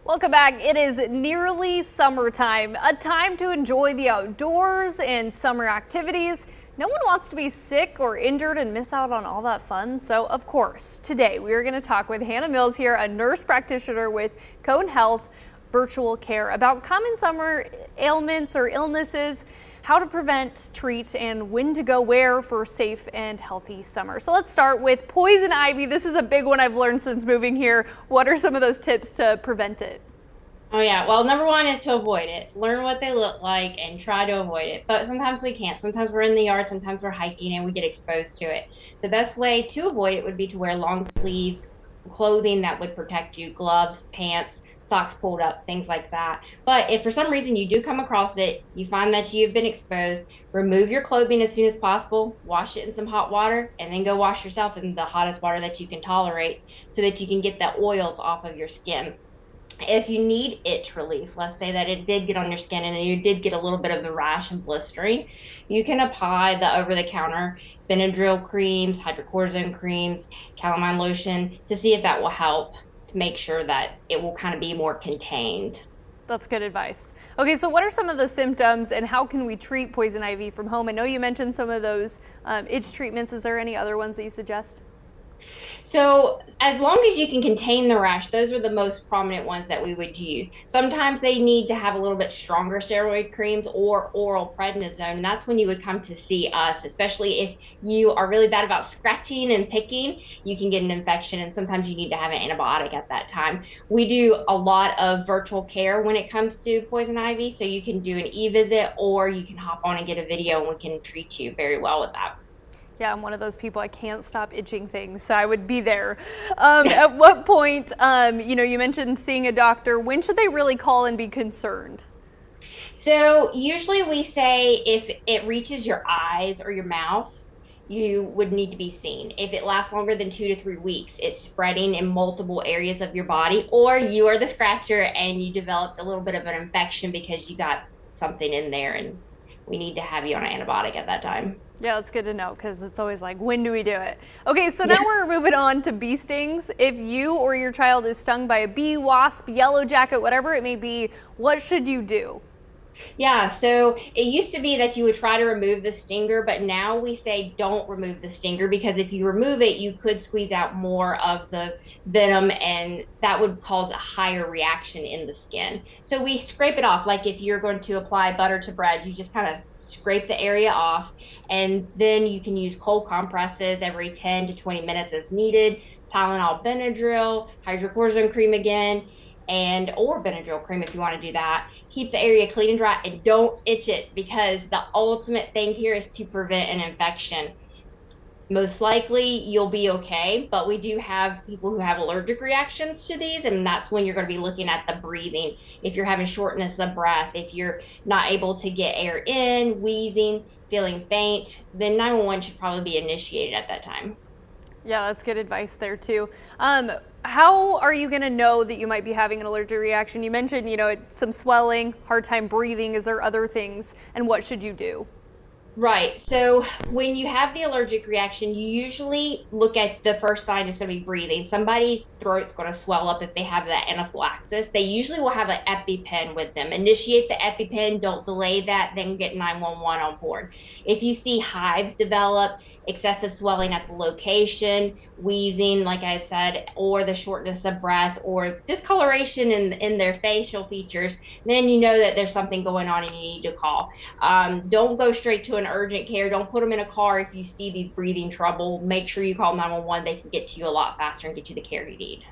Welcome back. It is nearly summertime, a time to enjoy the outdoors and summer activities. No one wants to be sick or injured and miss out on all that fun. So, of course, today we are going to talk with Hannah Mills here, a nurse practitioner with Cone Health Virtual Care, about common summer ailments or illnesses, how to prevent, treat, and when to go where for a safe and healthy summer. So let's start with poison ivy. This is a big one I've learned since moving here. What are some of those tips to prevent it? Oh yeah, well, number one is to avoid it. Learn what they look like and try to avoid it. But sometimes we can't. Sometimes we're in the yard, sometimes we're hiking and we get exposed to it. The best way to avoid it would be to wear long sleeves, clothing that would protect you, gloves, pants, socks pulled up, things like that. But if for some reason you do come across it, you find that you've been exposed, remove your clothing as soon as possible, wash it in some hot water, and then go wash yourself in the hottest water that you can tolerate so that you can get the oils off of your skin. If you need itch relief, let's say that it did get on your skin and you did get a little bit of the rash and blistering, you can apply the over-the-counter Benadryl creams, hydrocortisone creams, calamine lotion to see if that will help to make sure that it will kind of be more contained. That's good advice. Okay, so what are some of the symptoms and how can we treat poison ivy from home? I know you mentioned some of those itch treatments. Is there any other ones that you suggest? So as long as you can contain the rash, those are the most prominent ones that we would use. Sometimes they need to have a little bit stronger steroid creams or oral prednisone, and that's when you would come to see us, especially if you are really bad about scratching and picking, you can get an infection, and sometimes you need to have an antibiotic at that time. We do a lot of virtual care when it comes to poison ivy, so you can do an e-visit or you can hop on and get a video and we can treat you very well with that. Yeah, I'm one of those people, I can't stop itching things, so I would be there. At what point, you mentioned seeing a doctor. When should they really call and be concerned? So usually we say if it reaches your eyes or your mouth, you would need to be seen. If it lasts longer than 2 to 3 weeks, it's spreading in multiple areas of your body, or you are the scratcher and you developed a little bit of an infection because you got something in there and we need to have you on an antibiotic at that time. Yeah, that's good to know because it's always like, when do we do it? Okay, so now we're moving on to bee stings. If you or your child is stung by a bee, wasp, yellow jacket, whatever it may be, what should you do? Yeah, so it used to be that you would try to remove the stinger, but now we say don't remove the stinger because if you remove it, you could squeeze out more of the venom and that would cause a higher reaction in the skin. So we scrape it off. Like if you're going to apply butter to bread, you just kind of scrape the area off and then you can use cold compresses every 10 to 20 minutes as needed. Tylenol, Benadryl, hydrocortisone cream again, and or Benadryl cream if you want to do that. Keep the area clean and dry and don't itch it because the ultimate thing here is to prevent an infection. Most likely you'll be okay, but we do have people who have allergic reactions to these, and that's when you're going to be looking at the breathing. If you're having shortness of breath, if you're not able to get air in, wheezing, feeling faint, then 911 should probably be initiated at that time. Yeah, that's good advice there too. How are you going to know that you might be having an allergic reaction? You mentioned, some swelling, hard time breathing. Is there other things? And what should you do? Right. So when you have the allergic reaction, you usually look at the first sign is going to be breathing. Somebody's throat's going to swell up if they have that anaphylaxis. They usually will have an EpiPen with them. Initiate the EpiPen, don't delay that, then get 911 on board. If you see hives develop, excessive swelling at the location, wheezing, like I said, or the shortness of breath or discoloration in their facial features, then you know that there's something going on and you need to call. Don't go straight to an urgent care. Don't put them in a car if you see these breathing trouble. Make sure you call 911. They can get to you a lot faster and get you the care you need.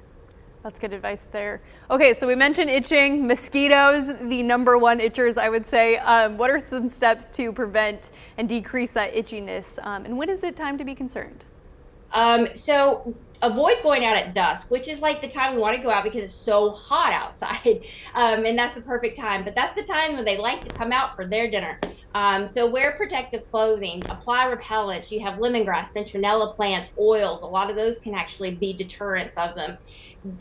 That's good advice there. Okay, so we mentioned itching, mosquitoes, the number one itchers, I would say. What are some steps to prevent and decrease that itchiness? And when is it time to be concerned? So avoid going out at dusk, which is like the time we want to go out because it's so hot outside. And that's the perfect time, but that's the time when they like to come out for their dinner. So wear protective clothing, apply repellents. You have lemongrass, citronella plants, oils. A lot of those can actually be deterrents of them.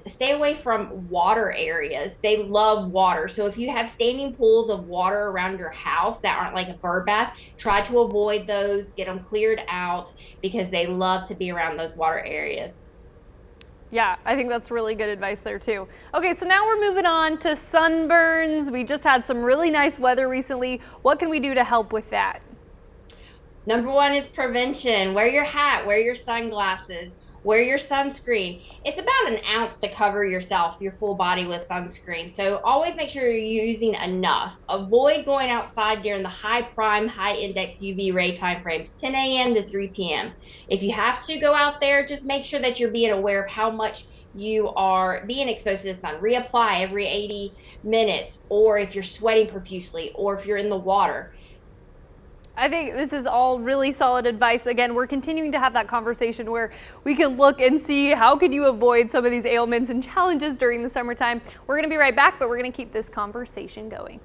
Stay away from water areas. They love water. So if you have standing pools of water around your house that aren't like a bird bath, try to avoid those, get them cleared out because they love to be around those water areas. Yeah, I think that's really good advice there too. Okay, so now we're moving on to sunburns. We just had some really nice weather recently. What can we do to help with that? Number one is prevention. Wear your hat, wear your sunglasses, wear your sunscreen. It's about an ounce to cover yourself, your full body with sunscreen. So always make sure you're using enough. Avoid going outside during the high prime, high index UV ray time frames, 10 a.m. to 3 p.m. If you have to go out there, just make sure that you're being aware of how much you are being exposed to the sun. Reapply every 80 minutes, or if you're sweating profusely, or if you're in the water. I think this is all really solid advice. Again, we're continuing to have that conversation where we can look and see how can you avoid some of these ailments and challenges during the summertime. We're going to be right back, but we're going to keep this conversation going.